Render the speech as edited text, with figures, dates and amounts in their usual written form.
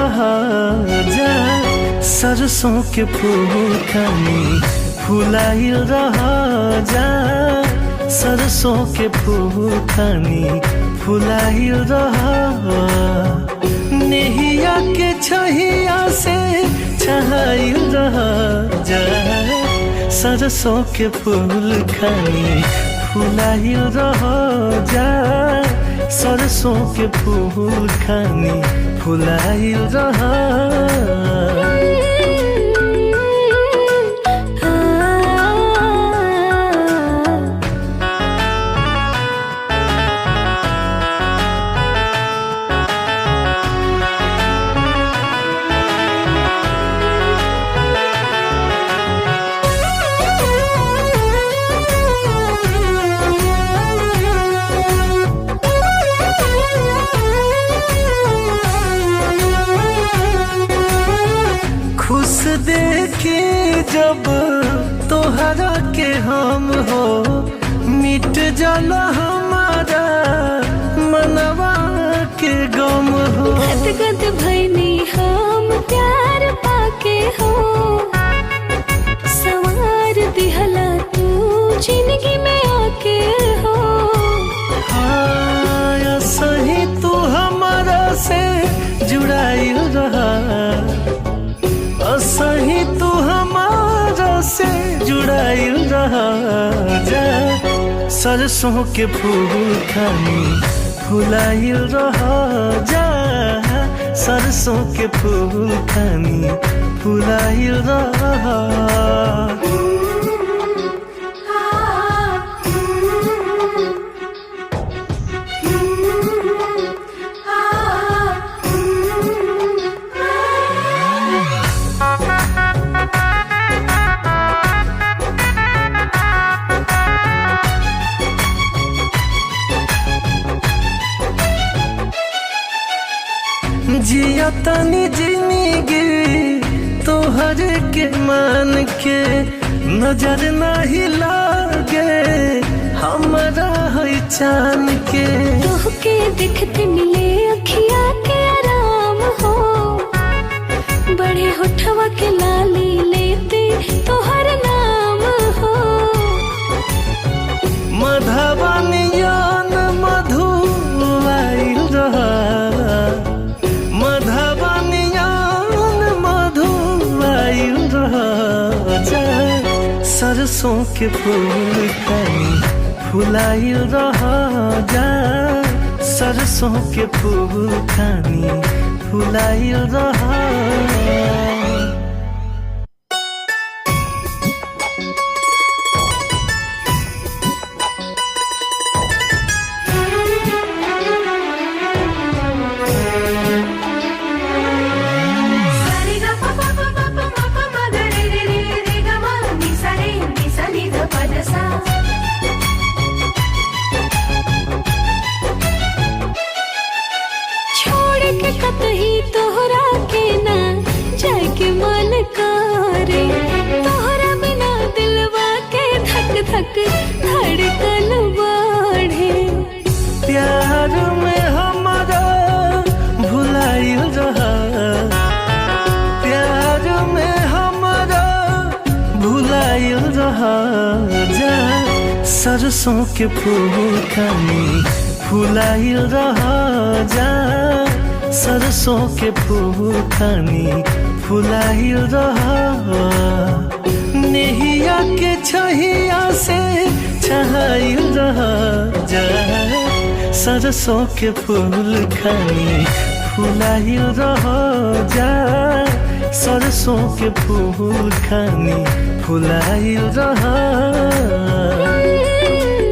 रहा जा, सरसों के फूल खानी फुलाइल रहा जा, सरसों के फूल खानी फुलाइल रहा। नेहिया के छहिया से छहाइल रहा जा, सरसों के फूल खानी फुलाइल रहा जा, सरसों के फूल खानी फुलाइल रहा। देखी जब तोहरा के हम हो, मिट जाला हमारा मनवा के गम हो। गदगद भइनी हम प्यार पाके हो, सवार दिहला तू जिंदगी में आके हो। हाँ सही तू हमारा से जुड़ाई रहा, सही तू हमारा से जुड़ाइल रहा जा, सरसों के फूल खानी फुलाइल रहा जा, सरसों के फूल खानी फुलाइल रहा। जिया तनी जिंदगी तोहर के मान के, नजर नहीं लागे हमारा है चान के। तोहके देखते मिले अखिया के आराम हो, बड़े होठवा के लाली लेते तोहर नाम हो। मधुबनियान मधु आइल रहा, सरसों के फूल खानी फुलाइल रहा जा, सरसों के फूल खानी फुलाइल रहा। कतही तोहरा के ना जाके मन करे, तोहरा बिना दिलवा के धक धक धड़कन बढ़े। प्यार में हमारा भुलाइल रहा, प्यार में हमारा भुलाइल रहा जा, सरसों के फूल खानी फुलाइल रहा जा, सरसों के फूल खानी फुलाइल रहा। नेहिया के छहिया से छहाइल रहा जा, सरसों के फूल खानी फुलाइल रहा जा, सरसों के फूल खानी फुलाइल रहा।